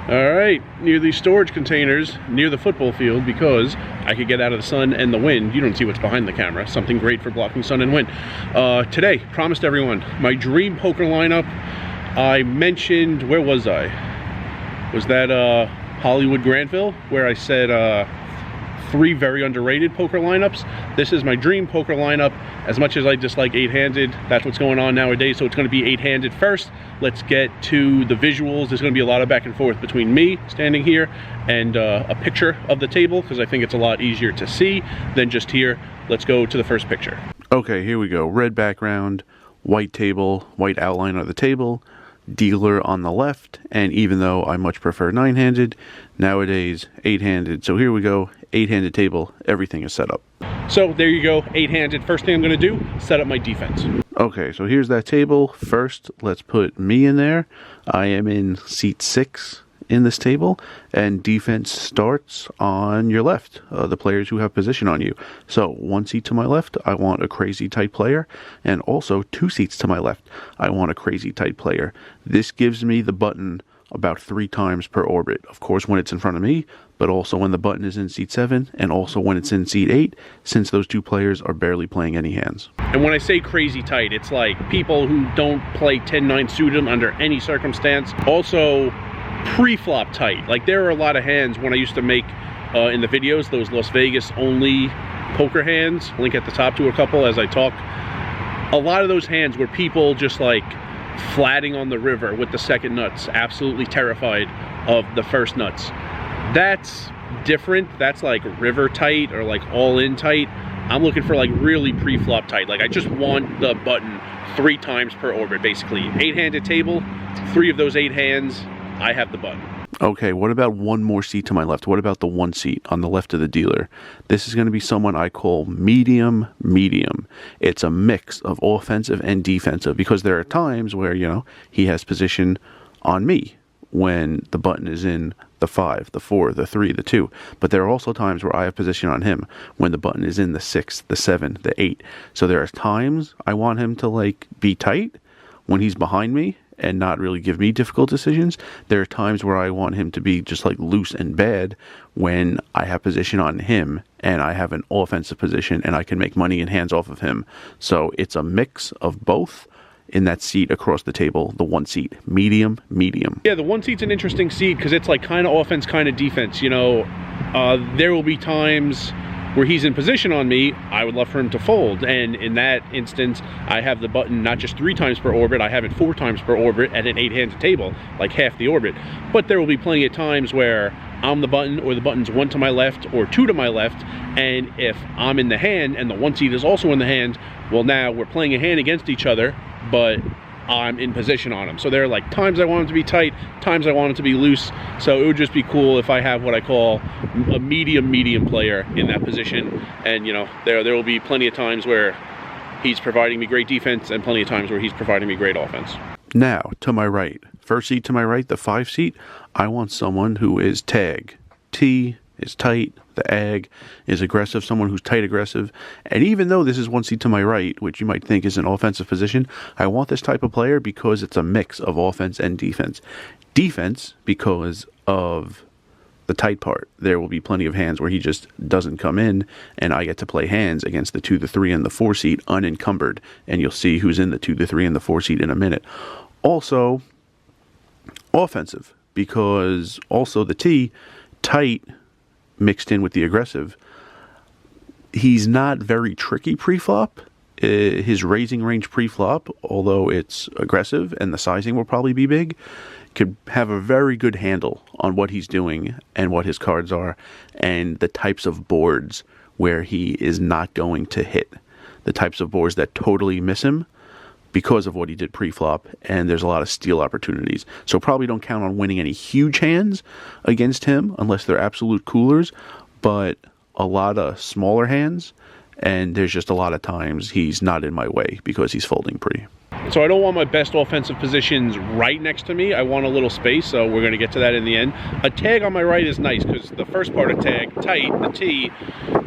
Alright, near these storage containers, near the football field, because I could get out of the sun and the wind. You don't see what's behind the camera. Something great for blocking sun and wind. Today, promised everyone, my dream poker lineup. I mentioned, where was I? Was that Hollywood Granville, where I said 3 very underrated poker lineups. This is my dream poker lineup. As much as I dislike 8-handed, that's what's going on nowadays, so it's going to be 8-handed first. Let's get to the visuals. There's going to be a lot of back and forth between me standing here and a picture of the table, because I think it's a lot easier to see than just here. Let's go to the first picture. Okay, here we go. Red background, white table, white outline of the table, dealer on the left, and even though I much prefer 9-handed, nowadays 8-handed. So here we go, 8-handed table, everything is set up. So there you go, 8-handed. First thing I'm going to do, set up my defense. Okay, so here's that table. First, let's put me in there. I am in seat 6 in this table, and defense starts on your left, the players who have position on you. So 1 seat to my left, I want a crazy tight player, and also 2 seats to my left, I want a crazy tight player. This gives me the button about 3 times per orbit. Of course, when it's in front of me, but also when the button is in seat 7, and also when it's in seat 8, since those 2 players are barely playing any hands. And when I say crazy tight, it's like people who don't play 10-9 suited under any circumstance. Also, pre-flop tight. Like, there are a lot of hands when I used to make in the videos, those Las Vegas only poker hands, link at the top to a couple as I talk. A lot of those hands were people just like flatting on the river with the second nuts, absolutely terrified of the first nuts. That's different. That's like river tight or like all in tight. I'm looking for like really pre-flop tight. Like, I just want the button 3 times per orbit, basically. 8-handed table, 3 of those 8 hands, I have the button. Okay, what about 1 more seat to my left? What about the 1 seat on the left of the dealer? This is going to be someone I call medium. It's a mix of offensive and defensive, because there are times where, you know, he has position on me when the button is in the 5, the 4, the 3, the 2. But there are also times where I have position on him when the button is in the 6, the 7, the 8. So there are times I want him to like be tight when he's behind me and not really give me difficult decisions. There are times where I want him to be just like loose and bad when I have position on him and I have an offensive position and I can make money in hands off of him. So it's a mix of both in that seat across the table, the 1 seat, medium. Yeah, the 1 seat's an interesting seat because it's like kind of offense, kind of defense. You know, there will be times where he's in position on me, I would love for him to fold. And in that instance, I have the button not just 3 times per orbit, I have it 4 times per orbit at an 8-handed table, like half the orbit. But there will be plenty of times where I'm the button, or the button's 1 to my left or 2 to my left, and if I'm in the hand and the 1 seat is also in the hand, well, now we're playing a hand against each other, but I'm in position on him. So there are like times I want him to be tight, times I want him to be loose. So it would just be cool if I have what I call a medium player in that position. And, you know, there will be plenty of times where he's providing me great defense and plenty of times where he's providing me great offense. Now, to my right, first seat to my right, the 5 seat, I want someone who is tag. T is tight, the ag is aggressive, someone who's tight aggressive. And even though this is 1 seat to my right, which you might think is an offensive position, I want this type of player because it's a mix of offense and defense. Defense because of the tight part. There will be plenty of hands where he just doesn't come in and I get to play hands against the 2, the 3, and the 4 seat unencumbered. And you'll see who's in the 2, the 3, and the 4 seat in a minute. Also, offensive because also the T, tight, mixed in with the aggressive. He's not very tricky pre-flop. His raising range pre-flop, although it's aggressive and the sizing will probably be big, could have a very good handle on what he's doing and what his cards are and the types of boards where he is not going to hit. The types of boards that totally miss him because of what he did pre-flop, and there's a lot of steal opportunities. So probably don't count on winning any huge hands against him unless they're absolute coolers, but a lot of smaller hands, and there's just a lot of times he's not in my way because he's folding pre. So I don't want my best offensive positions right next to me. I want a little space, so we're going to get to that in the end. A tag on my right is nice because the first part of tag, tight, the T,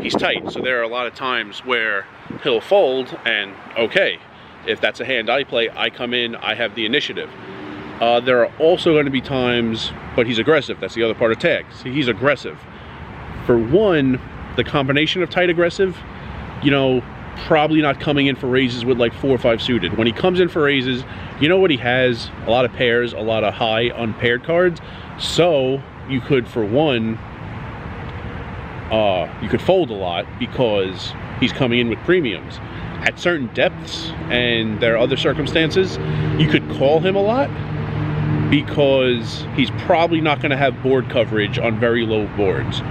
he's tight. So there are a lot of times where he'll fold and okay. If that's a hand I play, I come in, I have the initiative. There are also going to be times, but he's aggressive. That's the other part of tag. See, he's aggressive. For one, the combination of tight aggressive, you know, probably not coming in for raises with like 4 or 5 suited. When he comes in for raises, you know what he has? A lot of pairs, a lot of high unpaired cards. So you could, for one, you could fold a lot because he's coming in with premiums. At certain depths, and there are other circumstances, you could call him a lot because he's probably not going to have board coverage on very low boards.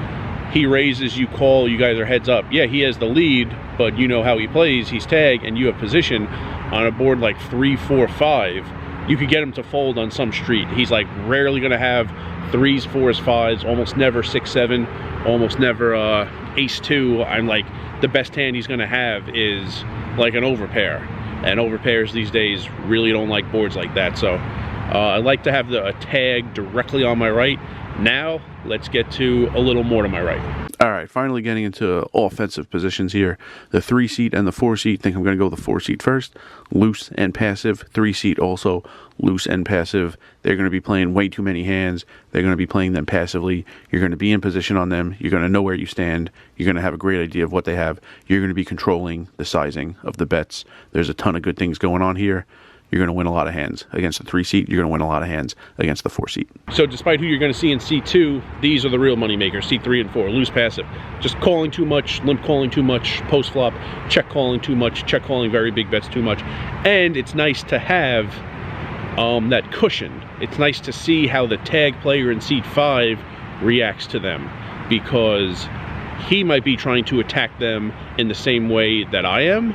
He raises, you call, you guys are heads up. Yeah, he has the lead, but you know how he plays. He's tag, and you have position on a board like 3, 4, 5. You could get him to fold on some street. He's like rarely going to have 3s, 4s, 5s, almost never 6, 7, almost never ace 2. I'm like, the best hand he's going to have is like an overpair. And overpairs these days really don't like boards like that. So I like to have a tag directly on my right. Now, let's get to a little more to my right. All right, finally getting into offensive positions here. The 3-seat and the 4-seat. Think I'm going to go the 4-seat first. Loose and passive. 3-seat also loose and passive. They're going to be playing way too many hands. They're going to be playing them passively. You're going to be in position on them. You're going to know where you stand. You're going to have a great idea of what they have. You're going to be controlling the sizing of the bets. There's a ton of good things going on here. You're going to win a lot of hands against the 3-seat. You're going to win a lot of hands against the 4-seat. So despite who you're going to see in seat 2, these are the real money makers, seat 3 and 4, loose passive. Just calling too much, limp calling too much, post flop, check calling too much, check calling very big bets too much. And it's nice to have that cushion. It's nice to see how the tag player in seat 5 reacts to them, because he might be trying to attack them in the same way that I am,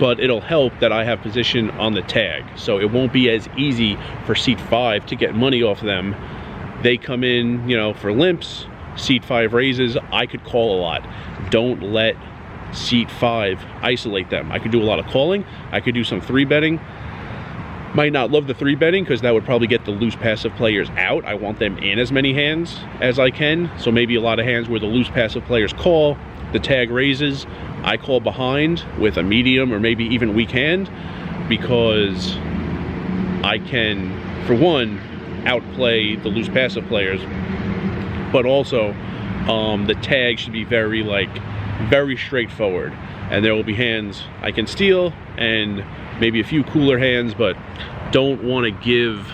but it'll help that I have position on the tag. So it won't be as easy for seat 5 to get money off them. They come in, you know, for limps, seat 5 raises, I could call a lot. Don't let seat 5 isolate them. I could do a lot of calling. I could do some 3-betting. Might not love the 3-betting because that would probably get the loose passive players out. I want them in as many hands as I can. So maybe a lot of hands where the loose passive players call, the tag raises, I call behind with a medium or maybe even weak hand, because I can, for one, outplay the loose passive players, but also the tag should be very straightforward, and there will be hands I can steal and maybe a few cooler hands, but don't want to give.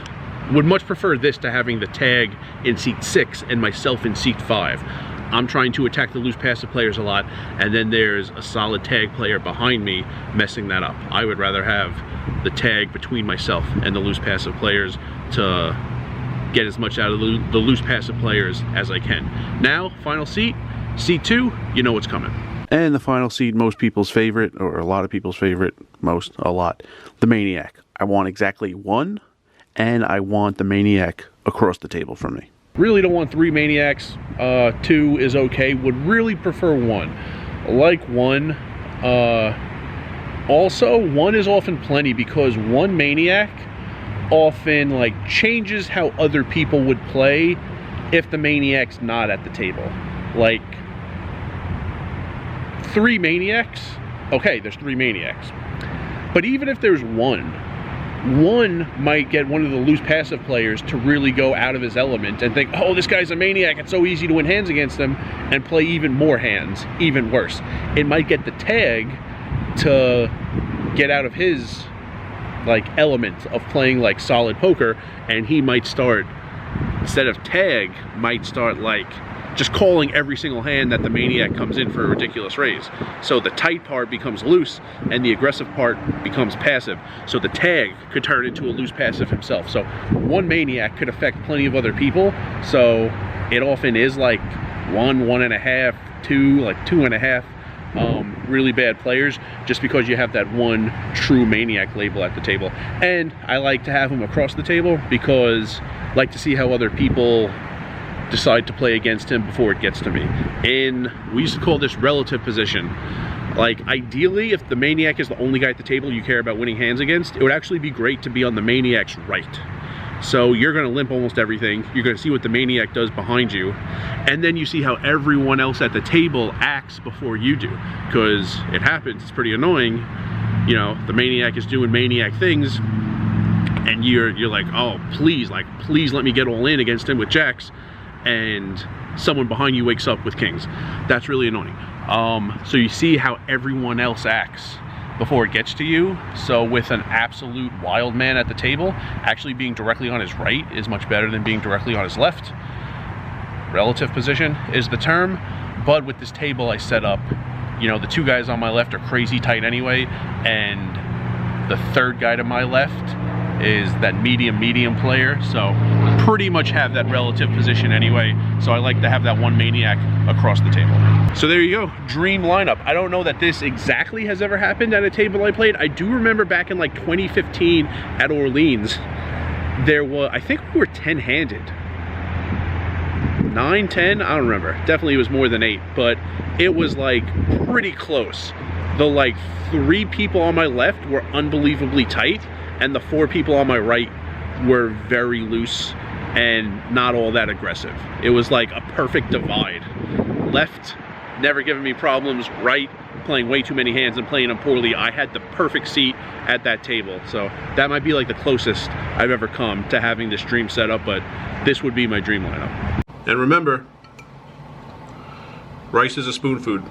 Would much prefer this to having the tag in seat 6 and myself in seat 5. I'm trying to attack the loose passive players a lot, and then there's a solid tag player behind me messing that up. I would rather have the tag between myself and the loose passive players to get as much out of the loose passive players as I can. Now, final seat, seat 2, you know what's coming. And the final seat, most people's favorite, or a lot of people's favorite, a lot, the Maniac. I want exactly 1, and I want the Maniac across the table from me. Really don't want 3 Maniacs. 2 is okay. Would really prefer 1. Like 1. Also, 1 is often plenty, because 1 Maniac often like changes how other people would play if the Maniac's not at the table. Like 3 Maniacs. Okay, there's 3 Maniacs. But even if there's 1 might get one of the loose passive players to really go out of his element and think, oh, this guy's a Maniac, it's so easy to win hands against him, and play even more hands, even worse. It might get the tag to get out of his like element of playing like solid poker, and he might start, instead of tag, might start like just calling every single hand that the Maniac comes in for a ridiculous raise. So the tight part becomes loose and the aggressive part becomes passive. So the tag could turn into a loose passive himself. So 1 Maniac could affect plenty of other people. So it often is like 1, 1.5, 2, like 2.5 really bad players, just because you have that 1 true Maniac label at the table. And I like to have him across the table because I like to see how other people decide to play against him before it gets to me. We used to call this relative position. Like, ideally, if the Maniac is the only guy at the table you care about winning hands against, it would actually be great to be on the Maniac's right. So you're going to limp almost everything. You're going to see what the Maniac does behind you, and then you see how everyone else at the table acts before you do, because it happens. It's pretty annoying. You know, the Maniac is doing Maniac things, and you're like, oh, please let me get all in against him with jacks, and someone behind you wakes up with kings. That's really annoying. So you see how everyone else acts before it gets to you. So with an absolute wild man at the table, actually being directly on his right is much better than being directly on his left. Relative position is the term. But with this table I set up, you know, the two guys on my left are crazy tight anyway, and the third guy to my left is that medium player, so pretty much have that relative position anyway. So I like to have that one maniac across the table. So there you go, dream lineup. I don't know that this exactly has ever happened at a table I played. I do remember back in like 2015 at Orleans, there was, I think we were 10-handed. 9, 10, I don't remember. Definitely it was more than 8, but it was like pretty close. The like 3 people on my left were unbelievably tight, and the 4 people on my right were very loose and not all that aggressive. It was like a perfect divide. Left, never giving me problems. Right, playing way too many hands and playing them poorly. I had the perfect seat at that table. So that might be like the closest I've ever come to having this dream set up, but this would be my dream lineup. And remember, rice is a spoon food.